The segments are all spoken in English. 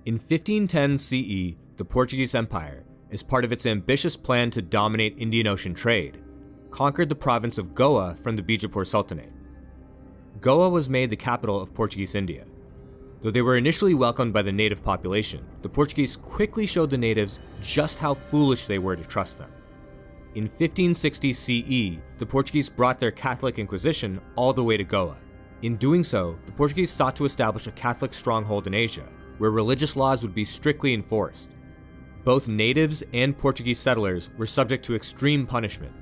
In 1510 CE, the Portuguese Empire, as part of its ambitious plan to dominate Indian Ocean trade, conquered the province of Goa from the Bijapur Sultanate. Goa was made the capital of Portuguese India. Though they were initially welcomed by the native population, the Portuguese quickly showed the natives just how foolish they were to trust them. In 1560 CE, the Portuguese brought their Catholic Inquisition all the way to Goa. In doing so, the Portuguese sought to establish a Catholic stronghold in Asia, where religious laws would be strictly enforced. Both natives and Portuguese settlers were subject to extreme punishment: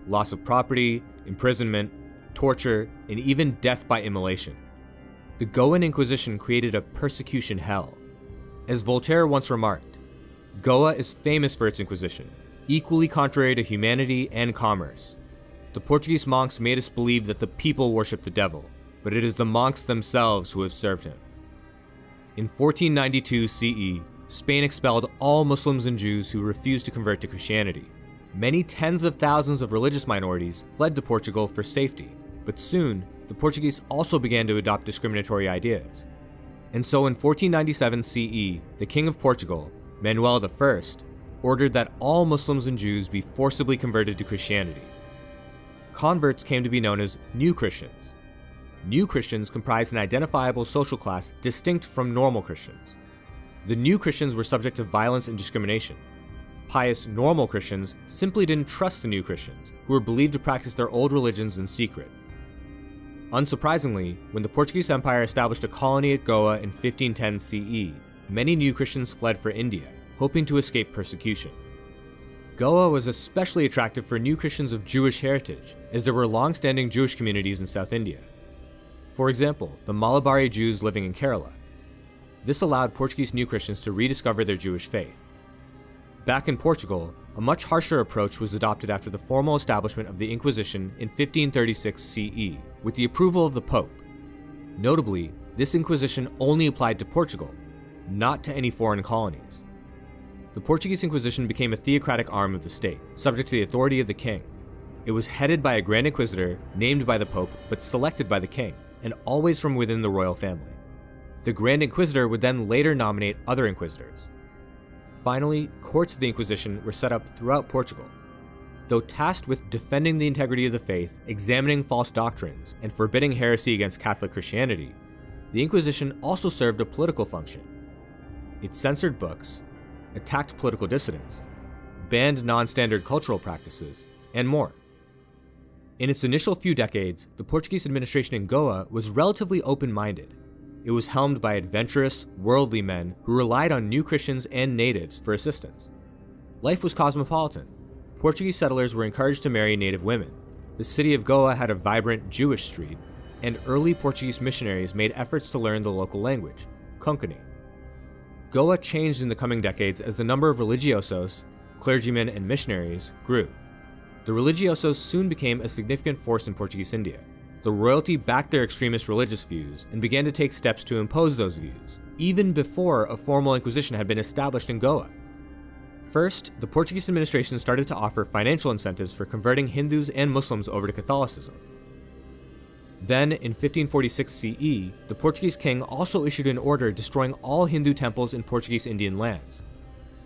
loss of property, imprisonment, torture, and even death by immolation. The Goan Inquisition created a persecution hell. As Voltaire once remarked, Goa is famous for its Inquisition, equally contrary to humanity and commerce. The Portuguese monks made us believe that the people worship the devil, but it is the monks themselves who have served him. In 1492 CE, Spain expelled all Muslims and Jews who refused to convert to Christianity. Many tens of thousands of religious minorities fled to Portugal for safety, but soon, the Portuguese also began to adopt discriminatory ideas. And so in 1497 CE, the King of Portugal, Manuel I, ordered that all Muslims and Jews be forcibly converted to Christianity. Converts came to be known as New Christians. New Christians comprised an identifiable social class distinct from normal Christians. The New Christians were subject to violence and discrimination. Pious normal Christians simply didn't trust the New Christians, who were believed to practice their old religions in secret. Unsurprisingly, when the Portuguese Empire established a colony at Goa in 1510 CE, many New Christians fled for India, hoping to escape persecution. Goa was especially attractive for New Christians of Jewish heritage, as there were long-standing Jewish communities in South India. For example, the Malabari Jews living in Kerala. This allowed Portuguese New Christians to rediscover their Jewish faith. Back in Portugal, a much harsher approach was adopted after the formal establishment of the Inquisition in 1536 CE, with the approval of the Pope. Notably, this Inquisition only applied to Portugal, not to any foreign colonies. The Portuguese Inquisition became a theocratic arm of the state, subject to the authority of the king. It was headed by a Grand Inquisitor, named by the Pope, but selected by the king, and always from within the royal family. The Grand Inquisitor would then later nominate other inquisitors. Finally, courts of the Inquisition were set up throughout Portugal. Though tasked with defending the integrity of the faith, examining false doctrines, and forbidding heresy against Catholic Christianity, the Inquisition also served a political function. It censored books, attacked political dissidents, banned non-standard cultural practices, and more. In its initial few decades, the Portuguese administration in Goa was relatively open-minded. It was helmed by adventurous, worldly men who relied on New Christians and natives for assistance. Life was cosmopolitan. Portuguese settlers were encouraged to marry native women. The city of Goa had a vibrant Jewish street, and early Portuguese missionaries made efforts to learn the local language, Konkani. Goa changed in the coming decades as the number of religiosos, clergymen, and missionaries grew. The religiosos soon became a significant force in Portuguese India. The royalty backed their extremist religious views and began to take steps to impose those views, even before a formal inquisition had been established in Goa. First, the Portuguese administration started to offer financial incentives for converting Hindus and Muslims over to Catholicism. Then, in 1546 CE, the Portuguese king also issued an order destroying all Hindu temples in Portuguese Indian lands.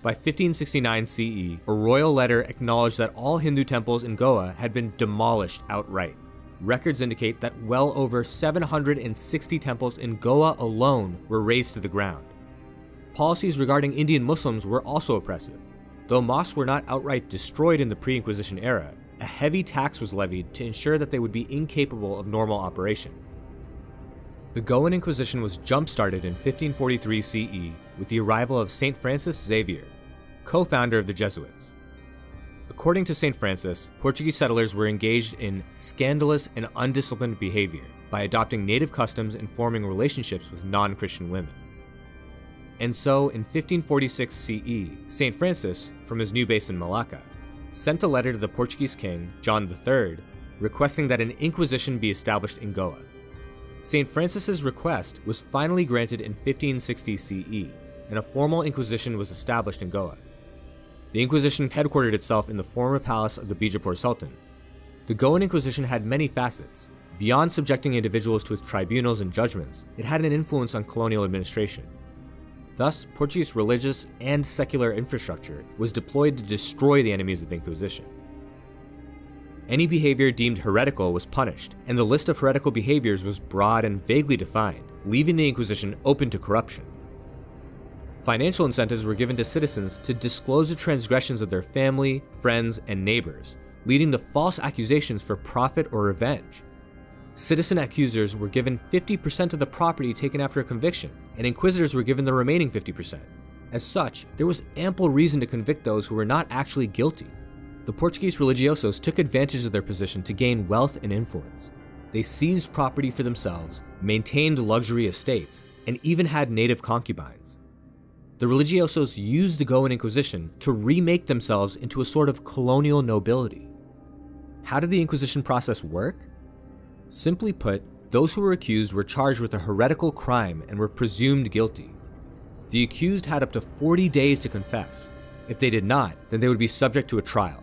By 1569 CE, a royal letter acknowledged that all Hindu temples in Goa had been demolished outright. Records indicate that well over 760 temples in Goa alone were razed to the ground. Policies regarding Indian Muslims were also oppressive. Though mosques were not outright destroyed in the pre-Inquisition era, a heavy tax was levied to ensure that they would be incapable of normal operation. The Goan Inquisition was jump-started in 1543 CE with the arrival of Saint Francis Xavier, co-founder of the Jesuits. According to St. Francis, Portuguese settlers were engaged in scandalous and undisciplined behavior by adopting native customs and forming relationships with non-Christian women. And so, in 1546 CE, St. Francis, from his new base in Malacca, sent a letter to the Portuguese king, John III, requesting that an inquisition be established in Goa. St. Francis's request was finally granted in 1560 CE, and a formal inquisition was established in Goa. The Inquisition headquartered itself in the former palace of the Bijapur Sultan. The Goan Inquisition had many facets. Beyond subjecting individuals to its tribunals and judgments, it had an influence on colonial administration. Thus, Portuguese religious and secular infrastructure was deployed to destroy the enemies of the Inquisition. Any behavior deemed heretical was punished, and the list of heretical behaviors was broad and vaguely defined, leaving the Inquisition open to corruption. Financial incentives were given to citizens to disclose the transgressions of their family, friends, and neighbors, leading to false accusations for profit or revenge. Citizen accusers were given 50% of the property taken after a conviction, and inquisitors were given the remaining 50%. As such, there was ample reason to convict those who were not actually guilty. The Portuguese religiosos took advantage of their position to gain wealth and influence. They seized property for themselves, maintained luxury estates, and even had native concubines. The religiosos used the Goan Inquisition to remake themselves into a sort of colonial nobility. How did the Inquisition process work? Simply put, those who were accused were charged with a heretical crime and were presumed guilty. The accused had up to 40 days to confess. If they did not, then they would be subject to a trial.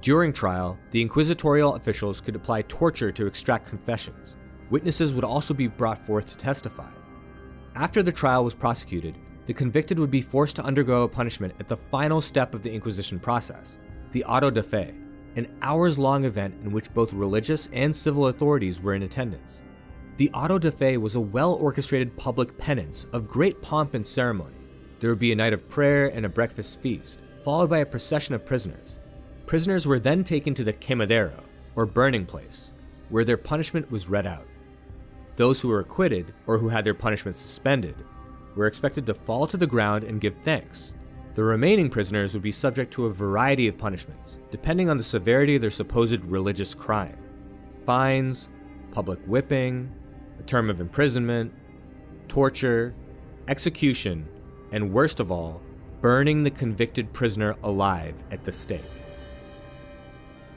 During trial, the inquisitorial officials could apply torture to extract confessions. Witnesses would also be brought forth to testify. After the trial was prosecuted, the convicted would be forced to undergo a punishment at the final step of the Inquisition process, the auto de fe, an hours-long event in which both religious and civil authorities were in attendance. The auto de fe was a well-orchestrated public penance of great pomp and ceremony. There would be a night of prayer and a breakfast feast, followed by a procession of prisoners. Prisoners were then taken to the quemadero, or burning place, where their punishment was read out. Those who were acquitted, or who had their punishment suspended, were expected to fall to the ground and give thanks. The remaining prisoners would be subject to a variety of punishments, depending on the severity of their supposed religious crime. Fines, public whipping, a term of imprisonment, torture, execution, and worst of all, burning the convicted prisoner alive at the stake.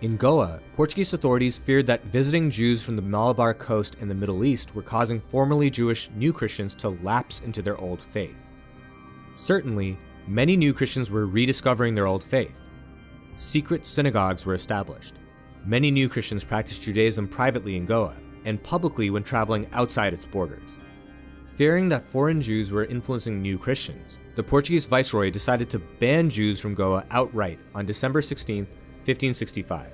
In Goa, Portuguese authorities feared that visiting Jews from the Malabar coast and the Middle East were causing formerly Jewish new Christians to lapse into their old faith. Certainly, many new Christians were rediscovering their old faith. Secret synagogues were established. Many new Christians practiced Judaism privately in Goa, and publicly when traveling outside its borders. Fearing that foreign Jews were influencing new Christians, the Portuguese viceroy decided to ban Jews from Goa outright on December 16, 1565.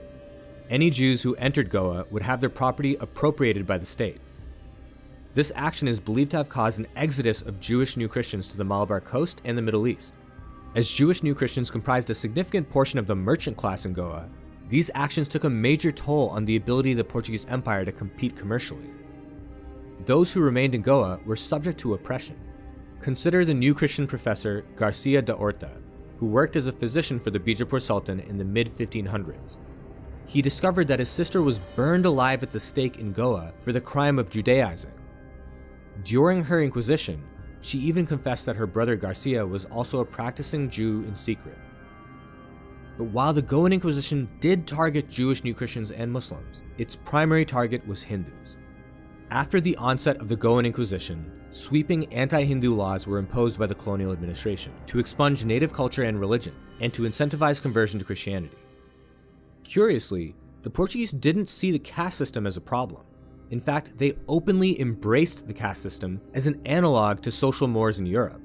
Any Jews who entered Goa would have their property appropriated by the state. This action is believed to have caused an exodus of Jewish new Christians to the Malabar coast and the Middle East. As Jewish new Christians comprised a significant portion of the merchant class in Goa, these actions took a major toll on the ability of the Portuguese Empire to compete commercially. Those who remained in Goa were subject to oppression. Consider the new Christian professor Garcia da Horta, who worked as a physician for the Bijapur Sultan in the mid-1500s. He discovered that his sister was burned alive at the stake in Goa for the crime of Judaizing. During her inquisition, she even confessed that her brother Garcia was also a practicing Jew in secret. But while the Goan Inquisition did target Jewish new Christians and Muslims, its primary target was Hindus. After the onset of the Goan Inquisition, sweeping anti-Hindu laws were imposed by the colonial administration to expunge native culture and religion, and to incentivize conversion to Christianity. Curiously, the Portuguese didn't see the caste system as a problem. In fact, they openly embraced the caste system as an analog to social mores in Europe.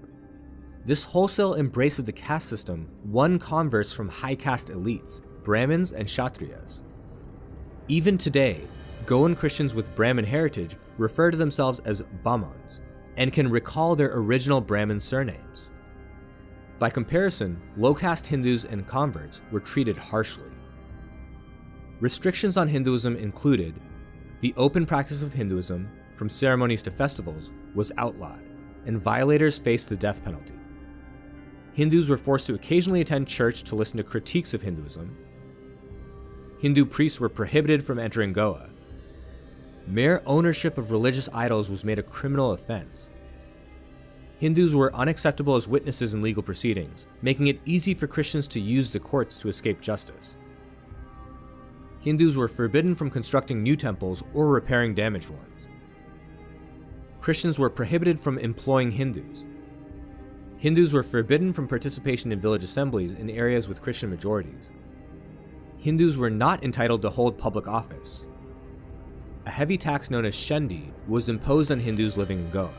This wholesale embrace of the caste system won converts from high caste elites, Brahmins and Kshatriyas. Even today, Goan Christians with Brahmin heritage refer to themselves as Bamans, and can recall their original Brahmin surnames. By comparison, low-caste Hindus and converts were treated harshly. Restrictions on Hinduism included the open practice of Hinduism, from ceremonies to festivals, was outlawed, and violators faced the death penalty. Hindus were forced to occasionally attend church to listen to critiques of Hinduism. Hindu priests were prohibited from entering Goa. Mere ownership of religious idols was made a criminal offense. Hindus were unacceptable as witnesses in legal proceedings, making it easy for Christians to use the courts to escape justice. Hindus were forbidden from constructing new temples or repairing damaged ones. Christians were prohibited from employing Hindus. Hindus were forbidden from participation in village assemblies in areas with Christian majorities. Hindus were not entitled to hold public office. A heavy tax known as shendi was imposed on Hindus living in Goa.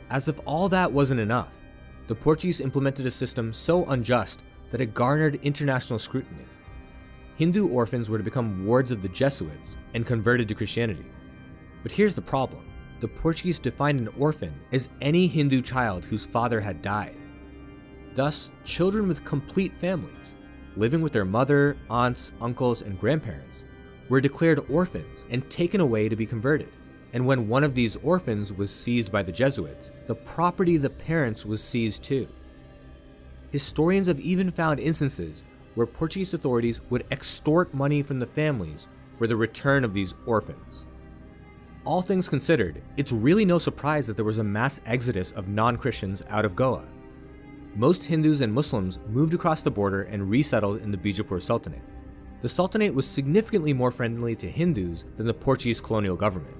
As if all that wasn't enough, the Portuguese implemented a system so unjust that it garnered international scrutiny. Hindu orphans were to become wards of the Jesuits and converted to Christianity. But here's the problem. The Portuguese defined an orphan as any Hindu child whose father had died. Thus, children with complete families, living with their mother, aunts, uncles, and grandparents, were declared orphans and taken away to be converted. And when one of these orphans was seized by the Jesuits, the property of the parents was seized too. Historians have even found instances where Portuguese authorities would extort money from the families for the return of these orphans. All things considered, it's really no surprise that there was a mass exodus of non-Christians out of Goa. Most Hindus and Muslims moved across the border and resettled in the Bijapur Sultanate. The Sultanate was significantly more friendly to Hindus than the Portuguese colonial government.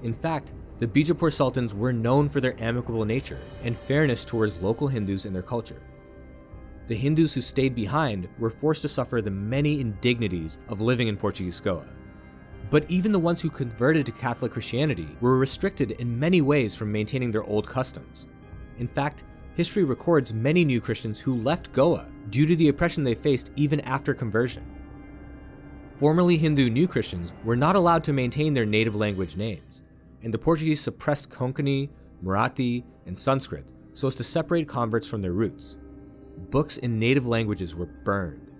In fact, the Bijapur Sultans were known for their amicable nature and fairness towards local Hindus and their culture. The Hindus who stayed behind were forced to suffer the many indignities of living in Portuguese Goa. But even the ones who converted to Catholic Christianity were restricted in many ways from maintaining their old customs. In fact, history records many new Christians who left Goa due to the oppression they faced even after conversion. Formerly Hindu new Christians were not allowed to maintain their native language names, and the Portuguese suppressed Konkani, Marathi, and Sanskrit so as to separate converts from their roots. Books in native languages were burned.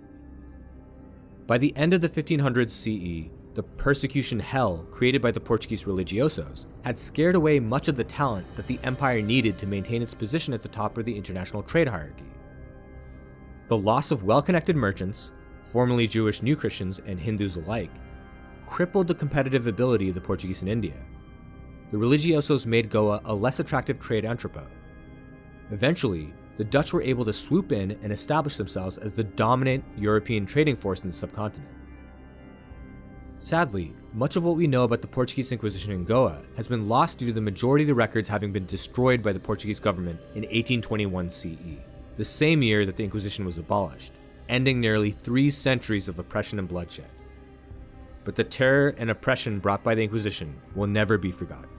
By the end of the 1500s CE, the persecution hell created by the Portuguese religiosos had scared away much of the talent that the empire needed to maintain its position at the top of the international trade hierarchy. The loss of well-connected merchants, formerly Jewish new Christians and Hindus alike, crippled the competitive ability of the Portuguese in India. The religiosos made Goa a less attractive trade entrepot. Eventually, the Dutch were able to swoop in and establish themselves as the dominant European trading force in the subcontinent. Sadly, much of what we know about the Portuguese Inquisition in Goa has been lost due to the majority of the records having been destroyed by the Portuguese government in 1821 CE, the same year that the Inquisition was abolished, ending nearly 3 centuries of oppression and bloodshed. But the terror and oppression brought by the Inquisition will never be forgotten.